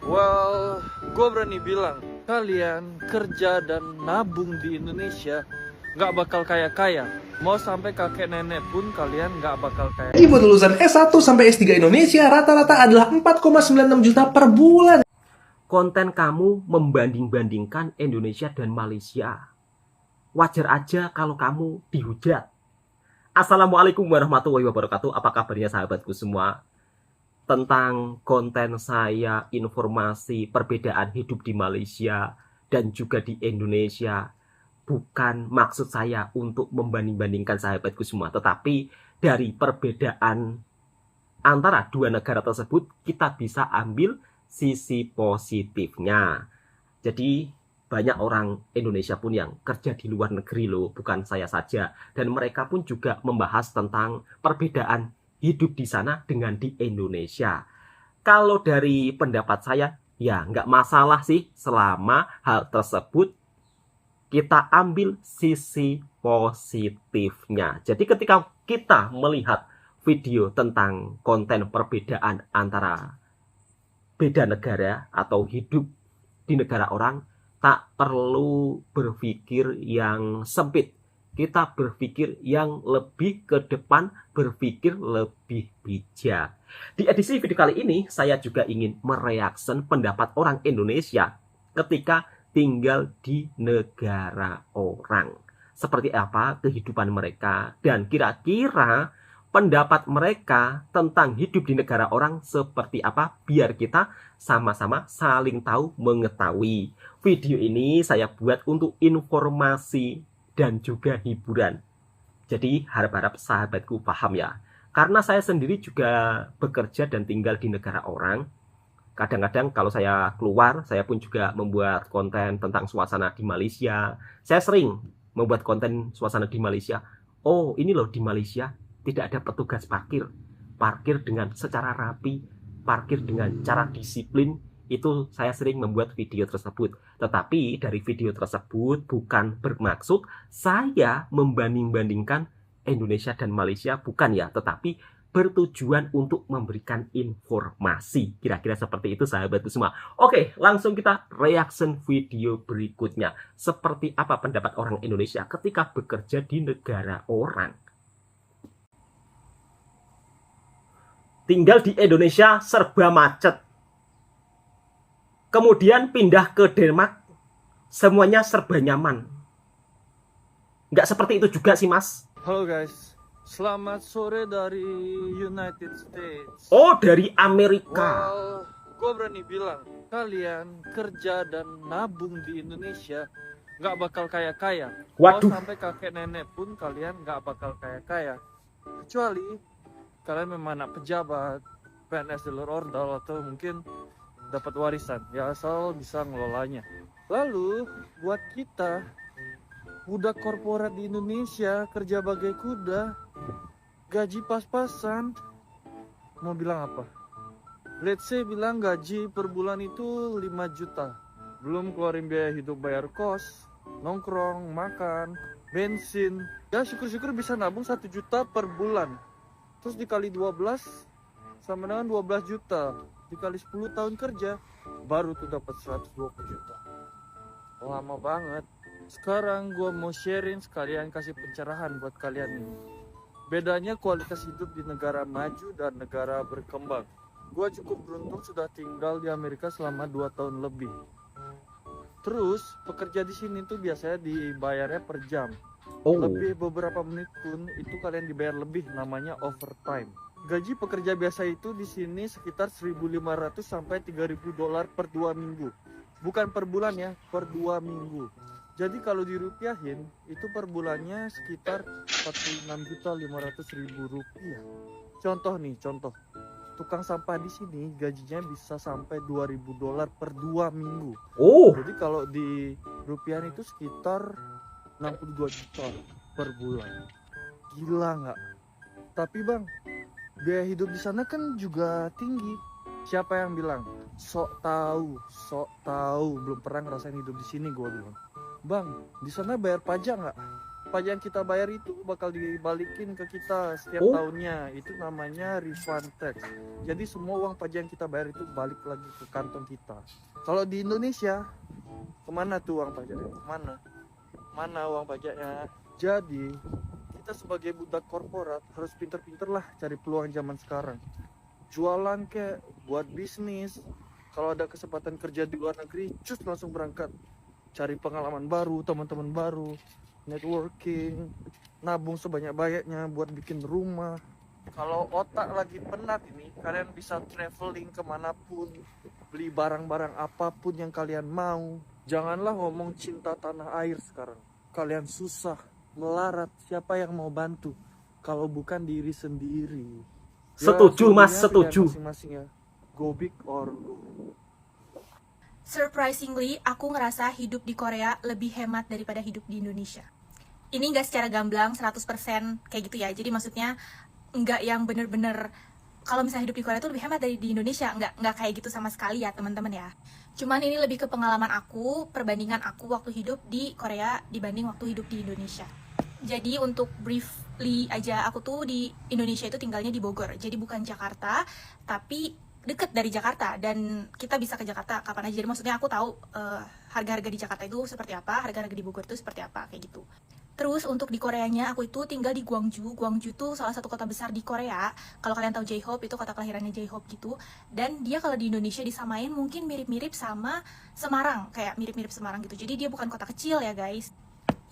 Well, gue berani bilang, kalian kerja dan nabung di Indonesia nggak bakal kaya-kaya. Mau sampai kakek nenek pun kalian nggak bakal kaya. Jadi buat lulusan S1 sampai S3 Indonesia, rata-rata adalah 4,96 juta per bulan. Konten kamu membanding-bandingkan Indonesia dan Malaysia. Wajar aja kalau kamu dihujat. Assalamualaikum warahmatullahi wabarakatuh. Apa kabarnya sahabatku semua? Tentang konten saya, informasi perbedaan hidup di Malaysia dan juga di Indonesia. Bukan maksud saya untuk membanding-bandingkan sahabatku semua, tetapi dari perbedaan antara dua negara tersebut kita bisa ambil sisi positifnya. Jadi banyak orang Indonesia pun yang kerja di luar negeri loh, bukan saya saja. Dan mereka pun juga membahas tentang perbedaan hidup di sana dengan di Indonesia. Kalau dari pendapat saya, ya nggak masalah sih selama hal tersebut kita ambil sisi positifnya. Jadi ketika kita melihat video tentang konten perbedaan antara beda negara atau hidup di negara orang, tak perlu berpikir yang sempit. Kita berpikir yang lebih ke depan, berpikir lebih bijak. Di edisi video kali ini, saya juga ingin mereaksi pendapat orang Indonesia ketika tinggal di negara orang. Seperti apa kehidupan mereka, dan kira-kira pendapat mereka tentang hidup di negara orang seperti apa, biar kita sama-sama saling tahu mengetahui. Video ini saya buat untuk informasi dan juga hiburan. Jadi harap-harap sahabatku paham ya. Karena saya sendiri juga bekerja dan tinggal di negara orang. Kadang-kadang kalau saya keluar, saya pun juga membuat konten tentang suasana di Malaysia. Saya sering membuat konten suasana di Malaysia. Oh, ini loh di Malaysia tidak ada petugas parkir. Parkir dengan secara rapi, parkir dengan cara disiplin. Itu saya sering membuat video tersebut. Tetapi dari video tersebut bukan bermaksud saya membanding-bandingkan Indonesia dan Malaysia, bukan ya. Tetapi bertujuan untuk memberikan informasi. Kira-kira seperti itu sahabatku semua. Oke, langsung kita reaction video berikutnya. Seperti apa pendapat orang Indonesia ketika bekerja di negara orang. Tinggal di Indonesia serba macet. Kemudian pindah ke Denmark, semuanya serba nyaman. Nggak seperti itu juga sih, Mas. Halo guys, selamat sore dari United States. Oh, dari Amerika. Well, gue berani bilang, kalian kerja dan nabung di Indonesia nggak bakal kaya-kaya. Mau Waduh. sampai kakek nenek pun kalian nggak bakal kaya-kaya. Kecuali kalian memang anak pejabat, PNS di luar ordal, atau mungkin dapat warisan, ya asal bisa ngelolanya. Lalu buat kita budak korporat di Indonesia kerja bagai kuda, gaji pas-pasan, mau bilang apa? Let's say bilang gaji per bulan itu 5 juta, belum keluarin biaya hidup, bayar kos, nongkrong, makan, bensin. Ya syukur-syukur bisa nabung 1 juta per bulan. Terus dikali 12 sama dengan 12 juta. Dikali 10 tahun kerja baru tuh dapat 120 juta. Lama banget. Sekarang gue mau sharing sekalian kasih pencerahan buat kalian nih. Bedanya kualitas hidup di negara maju dan negara berkembang. Gue cukup beruntung sudah tinggal di Amerika selama 2 tahun lebih. Terus pekerja di sini tuh biasanya dibayarnya per jam. Oh. Lebih beberapa menit pun itu kalian dibayar lebih, namanya overtime. Gaji pekerja biasa itu di sini sekitar 1.500 sampai 3.000 dolar per 2 minggu. Bukan per bulan ya, per 2 minggu. Jadi kalau dirupiahin itu per bulannya sekitar 46.500.000 rupiah. Contoh nih, contoh. Tukang sampah di sini gajinya bisa sampai 2.000 dolar per 2 minggu. Oh. Jadi kalau di rupiah itu sekitar 62 juta per bulan. Gila nggak? Tapi bang, biaya hidup di sana kan juga tinggi. Siapa yang bilang? Sok tahu, belum pernah ngerasain hidup di sini. Gue bilang, bang, di sana bayar pajak nggak? pajak yang kita bayar itu bakal dibalikin ke kita setiap Oh. tahunnya. Itu namanya refund tax. Jadi semua uang pajak yang kita bayar itu balik lagi ke kantong kita. Kalau di Indonesia, kemana tuh uang pajaknya? Mana uang pajaknya? Jadi kita sebagai budak korporat harus pinter-pinter lah cari peluang zaman sekarang. Jualan kayak buat bisnis. Kalau ada kesempatan kerja di luar negeri, cus langsung berangkat. Cari pengalaman baru, teman-teman baru, networking, nabung sebanyak-banyaknya buat bikin rumah. Kalau otak lagi penat ini, kalian bisa traveling kemanapun, beli barang-barang apapun yang kalian mau. Janganlah ngomong cinta tanah air sekarang. Kalian susah, melarat, siapa yang mau bantu kalau bukan diri sendiri? Setuju, Mas, sebenarnya setuju. pilihan masing-masing ya. Go big or go home. Surprisingly, aku ngerasa hidup di Korea lebih hemat daripada hidup di Indonesia. Ini nggak secara gamblang 100% kayak gitu ya. Jadi maksudnya nggak yang bener-bener kalau misalnya hidup di Korea tuh lebih hemat dari di Indonesia. Nggak kayak gitu sama sekali ya teman-teman ya. Cuman ini lebih ke pengalaman aku, perbandingan aku waktu hidup di Korea dibanding waktu hidup di Indonesia. Jadi untuk briefly aja, aku tuh di Indonesia itu tinggalnya di Bogor. Jadi bukan Jakarta, tapi deket dari Jakarta, dan kita bisa ke Jakarta kapan aja. Jadi maksudnya aku tahu harga-harga di Jakarta itu seperti apa, harga-harga di Bogor itu seperti apa, kayak gitu. Terus untuk di Koreanya, aku itu tinggal di Gwangju. Gwangju tuh salah satu kota besar di Korea. Kalau kalian tahu J-Hope, itu kota kelahirannya J-Hope gitu. Dan dia kalau di Indonesia disamain mungkin mirip-mirip sama Semarang, kayak mirip-mirip Semarang gitu. Jadi dia bukan kota kecil ya guys.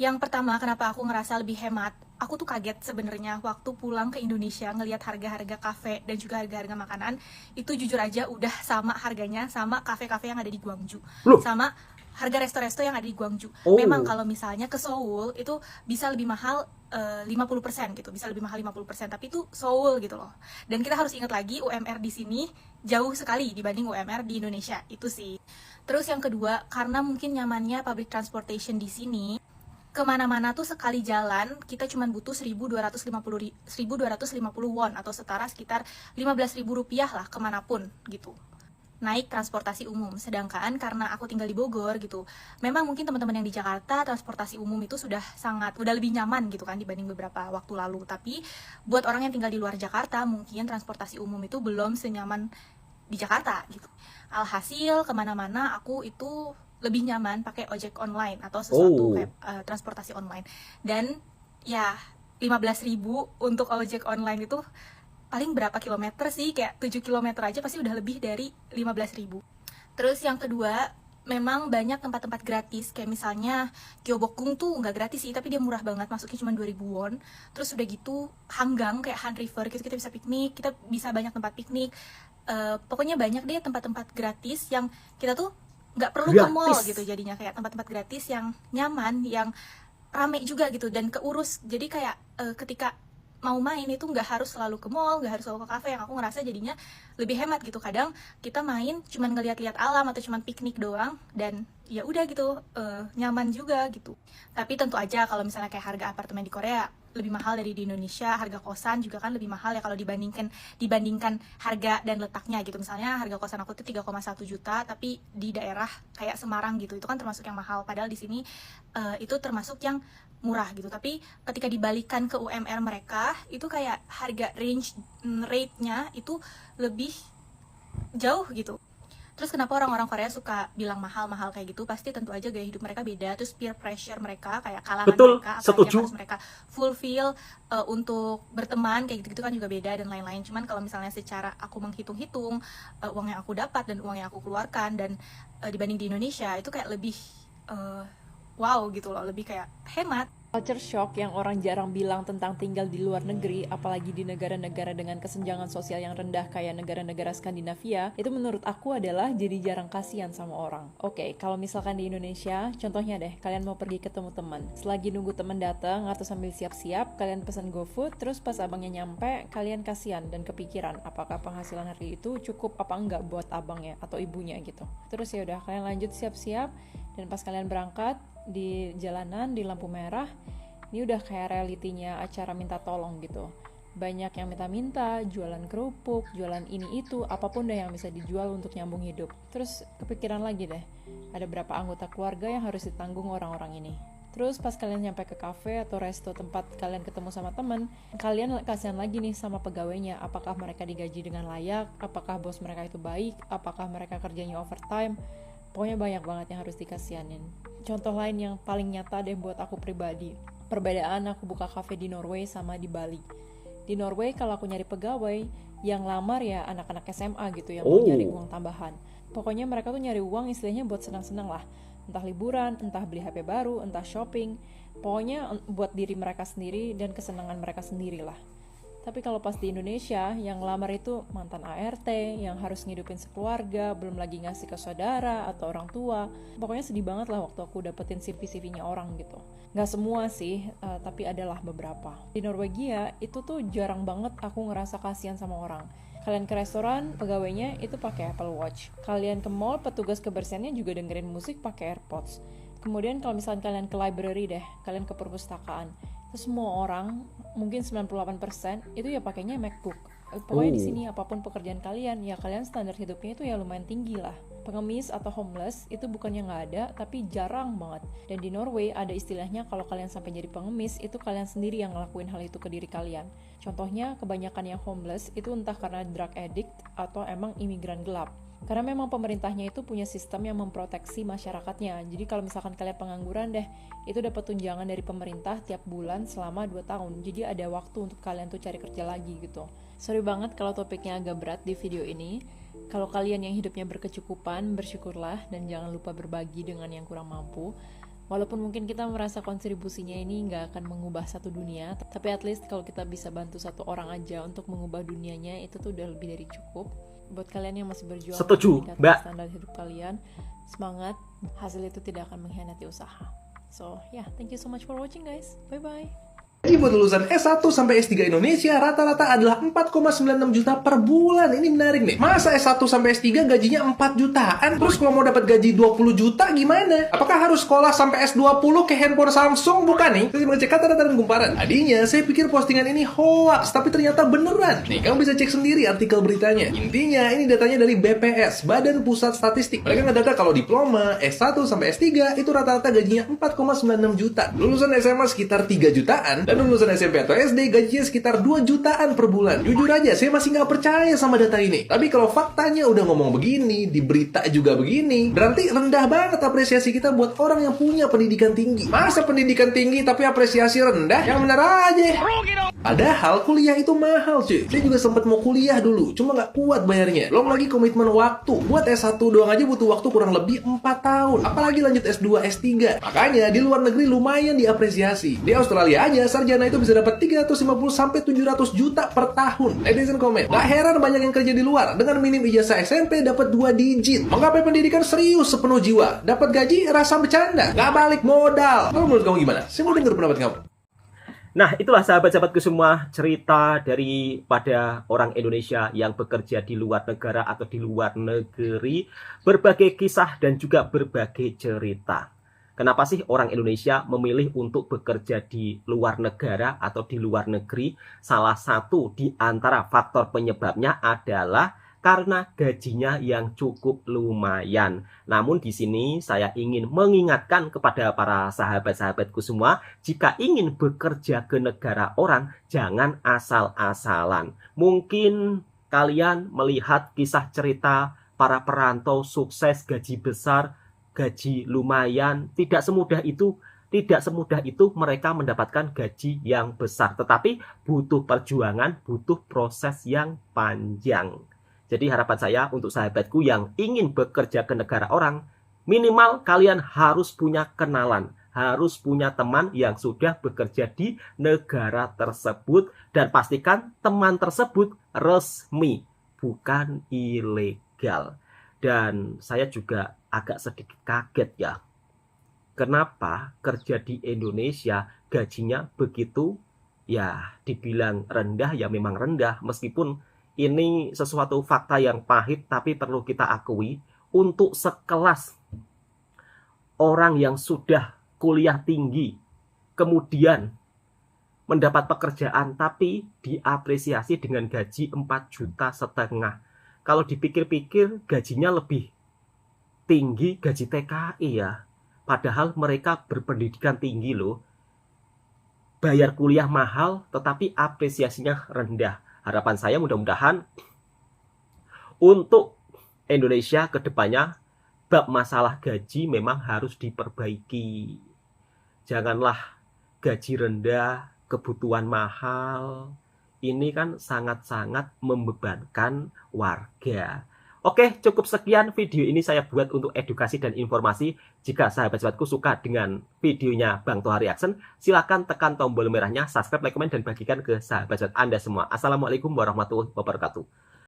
Yang pertama, kenapa aku ngerasa lebih hemat? Aku tuh kaget sebenarnya waktu pulang ke Indonesia ngelihat harga-harga kafe dan juga harga-harga makanan itu jujur aja udah sama harganya sama kafe-kafe yang ada di Gwangju. Loh. Sama harga resto-resto yang ada di Gwangju. Oh. Memang kalau misalnya ke Seoul itu bisa lebih mahal 50% gitu, bisa lebih mahal 50%, tapi itu Seoul gitu loh. Dan kita harus ingat lagi UMR di sini jauh sekali dibanding UMR di Indonesia, itu sih. Terus yang kedua, karena mungkin nyamannya public transportation di sini, kemana-mana tuh sekali jalan kita cuma butuh 1.250 won atau setara sekitar 15.000 rupiah lah kemanapun gitu, naik transportasi umum. Sedangkan karena aku tinggal di Bogor gitu, memang mungkin teman-teman yang di Jakarta transportasi umum itu udah lebih nyaman gitu kan dibanding beberapa waktu lalu. Tapi buat orang yang tinggal di luar Jakarta, mungkin transportasi umum itu belum senyaman di Jakarta gitu. Alhasil kemana-mana aku itu lebih nyaman pakai ojek online atau sesuatu kayak transportasi online. Dan ya 15.000 untuk ojek online itu paling berapa kilometer sih, kayak 7 kilometer aja pasti udah lebih dari 15.000. Terus yang kedua, memang banyak tempat-tempat gratis, kayak misalnya Gyeobokgung tuh nggak gratis sih, tapi dia murah banget, masuknya cuma 2.000 won. Terus udah gitu Hanggang kayak Han River gitu, kita bisa piknik, kita bisa banyak tempat piknik. Pokoknya banyak deh tempat-tempat gratis yang kita tuh nggak perlu ke mall gitu, jadinya kayak tempat-tempat gratis yang nyaman, yang rame juga gitu dan keurus. Jadi kayak ketika mau main itu nggak harus selalu ke mall, nggak harus selalu ke kafe, yang aku ngerasa jadinya lebih hemat gitu. Kadang kita main cuman ngeliat-liat alam atau cuman piknik doang dan ya udah gitu, nyaman juga gitu. Tapi tentu aja kalau misalnya kayak harga apartemen di Korea lebih mahal dari di Indonesia, harga kosan juga kan lebih mahal ya kalau dibandingkan harga dan letaknya gitu. Misalnya harga kosan aku tuh 3,1 juta, tapi di daerah kayak Semarang gitu itu kan termasuk yang mahal, padahal di sini itu termasuk yang murah gitu. Tapi ketika dibalikan ke UMR mereka itu kayak harga rate-nya itu lebih jauh gitu. Terus kenapa orang-orang Korea suka bilang mahal-mahal kayak gitu? Pasti tentu aja gaya hidup mereka beda, terus peer pressure mereka, kayak kalangan mereka, apa yang harus mereka fulfill untuk berteman kayak gitu-gitu kan juga beda dan lain-lain. Cuman kalau misalnya secara aku menghitung-hitung uang yang aku dapat dan uang yang aku keluarkan dan dibanding di Indonesia itu kayak lebih wow gitu loh, lebih kayak hemat. Culture shock yang orang jarang bilang tentang tinggal di luar negeri, apalagi di negara-negara dengan kesenjangan sosial yang rendah kayak negara-negara Skandinavia, itu menurut aku adalah jadi jarang kasihan sama orang. Oke, kalau misalkan di Indonesia, contohnya deh, kalian mau pergi ketemu teman. Selagi nunggu teman datang atau sambil siap-siap, kalian pesan GoFood, terus pas abangnya nyampe, kalian kasihan dan kepikiran apakah penghasilan hari itu cukup apa enggak buat abangnya atau ibunya gitu. Terus ya udah, kalian lanjut siap-siap, dan pas kalian berangkat di jalanan di lampu merah, ini udah kayak realitinya acara minta tolong gitu. Banyak yang minta-minta, jualan kerupuk, jualan ini itu, apapun deh yang bisa dijual untuk nyambung hidup. Terus kepikiran lagi deh, ada berapa anggota keluarga yang harus ditanggung orang-orang ini. Terus pas kalian nyampe ke cafe atau resto tempat kalian ketemu sama temen, kalian kasihan lagi nih sama pegawainya. Apakah mereka digaji dengan layak? Apakah bos mereka itu baik? Apakah mereka kerjanya overtime? Pokoknya banyak banget yang harus dikasihanin. Contoh lain yang paling nyata deh buat aku pribadi. Perbedaan aku buka cafe di Norway sama di Bali. Di Norway kalau aku nyari pegawai, yang lamar ya anak-anak SMA gitu yang mau nyari uang tambahan. Pokoknya mereka tuh nyari uang istilahnya buat senang-senang lah. Entah liburan, entah beli HP baru, entah shopping. Pokoknya buat diri mereka sendiri dan kesenangan mereka sendiri lah. Tapi kalau pas di Indonesia, yang lamar itu mantan ART, yang harus ngidupin sekeluarga, belum lagi ngasih ke saudara atau orang tua. Pokoknya sedih banget lah waktu aku dapetin CV-CV-nya orang gitu. Nggak semua sih, tapi adalah beberapa. Di Norwegia, itu tuh jarang banget aku ngerasa kasihan sama orang. Kalian ke restoran, pegawainya itu pakai Apple Watch. Kalian ke mall, petugas kebersihannya juga dengerin musik pakai AirPods. Kemudian kalau misalnya kalian ke library deh, kalian ke perpustakaan, itu semua orang, mungkin 98% itu ya pakainya MacBook. Pokoknya di sini apapun pekerjaan kalian, ya kalian standar hidupnya itu ya lumayan tinggi lah. Pengemis atau homeless itu bukannya nggak ada, tapi jarang banget. Dan di Norway ada istilahnya kalau kalian sampai jadi pengemis, itu kalian sendiri yang ngelakuin hal itu ke diri kalian. Contohnya kebanyakan yang homeless itu entah karena drug addict atau emang imigran gelap. Karena memang pemerintahnya itu punya sistem yang memproteksi masyarakatnya. Jadi kalau misalkan kalian pengangguran deh, itu dapat tunjangan dari pemerintah tiap bulan selama 2 tahun. Jadi ada waktu untuk kalian tuh cari kerja lagi gitu. Sorry banget kalau topiknya agak berat di video ini. Kalau kalian yang hidupnya berkecukupan, bersyukurlah dan jangan lupa berbagi dengan yang kurang mampu. Walaupun mungkin kita merasa kontribusinya ini nggak akan mengubah satu dunia, tapi at least kalau kita bisa bantu satu orang aja untuk mengubah dunianya, itu tuh udah lebih dari cukup. Buat kalian yang masih berjuang Setuju, meningkatkan Mbak. standar hidup kalian, semangat, hasil itu tidak akan mengkhianati usaha. So, yeah, thank you so much for watching guys. Bye-bye. Gaji buat lulusan S1 sampai S3 Indonesia rata-rata adalah 4,96 juta per bulan. Ini menarik nih. Masa S1 sampai S3 gajinya 4 jutaan? Terus kalau mau dapat gaji 20 juta gimana? Apakah harus sekolah sampai S20 ke handphone Samsung? Bukan nih. Saya mengecek kata-kata dan kumparan. Tadinya saya pikir postingan ini hoax, tapi ternyata beneran. Nih, kamu bisa cek sendiri artikel beritanya. Intinya ini datanya dari BPS, Badan Pusat Statistik. Mereka ngedata kalau diploma S1 sampai S3 itu rata-rata gajinya 4,96 juta. Lulusan SMA sekitar 3 jutaan. Dan lulusan SMP atau SD gajinya sekitar 2 jutaan per bulan. Jujur aja, saya masih nggak percaya sama data ini. Tapi kalau faktanya udah ngomong begini, di berita juga begini, berarti rendah banget apresiasi kita buat orang yang punya pendidikan tinggi. Masa pendidikan tinggi tapi apresiasi rendah? Yang benar aja. Padahal kuliah itu mahal cuy. Saya juga sempat mau kuliah dulu, cuma nggak kuat bayarnya. Belum lagi komitmen waktu. Buat S1 doang aja butuh waktu kurang lebih 4 tahun. Apalagi lanjut S2, S3. Makanya di luar negeri lumayan diapresiasi. Di Australia aja sarjana itu bisa dapat 350 sampai 700 juta per tahun. Netizen komen, gak heran banyak yang kerja di luar dengan minim ijazah SMP dapat 2 digit. Menggapai pendidikan serius sepenuh jiwa. Dapat gaji rasa bercanda, gak balik modal. Kalau menurut kamu gimana? Saya mau denger pendapat kamu. Nah, itulah sahabat-sahabatku semua cerita daripada orang Indonesia yang bekerja di luar negara atau di luar negeri. Berbagai kisah dan juga berbagai cerita. Kenapa sih orang Indonesia memilih untuk bekerja di luar negara atau di luar negeri? Salah satu di antara faktor penyebabnya adalah karena gajinya yang cukup lumayan. Namun di sini saya ingin mengingatkan kepada para sahabat-sahabatku semua, jika ingin bekerja ke negara orang, jangan asal-asalan. Mungkin kalian melihat kisah cerita para perantau sukses, gaji besar, gaji lumayan, tidak semudah itu mereka mendapatkan gaji yang besar. Tetapi butuh perjuangan, butuh proses yang panjang. Jadi harapan saya untuk sahabatku yang ingin bekerja ke negara orang, minimal kalian harus punya kenalan, harus punya teman yang sudah bekerja di negara tersebut, dan pastikan teman tersebut resmi, bukan ilegal. Dan saya juga agak sedikit kaget ya, kenapa kerja di Indonesia gajinya begitu, ya dibilang rendah, ya memang rendah. Meskipun ini sesuatu fakta yang pahit, tapi perlu kita akui, untuk sekelas orang yang sudah kuliah tinggi, kemudian mendapat pekerjaan, tapi diapresiasi dengan gaji 4,5 juta. Kalau dipikir-pikir gajinya lebih tinggi gaji TKI ya. Padahal mereka berpendidikan tinggi loh. Bayar kuliah mahal, tetapi apresiasinya rendah. Harapan saya mudah-mudahan untuk Indonesia ke depannya, bab masalah gaji memang harus diperbaiki. Janganlah gaji rendah, kebutuhan mahal. Ini kan sangat-sangat membebankan warga. Oke, cukup sekian video ini saya buat untuk edukasi dan informasi. Jika sahabat-sahabatku suka dengan videonya Bang Toha Reaction, silakan tekan tombol merahnya, subscribe, like, komen, dan bagikan ke sahabat-sahabat Anda semua. Assalamualaikum warahmatullahi wabarakatuh.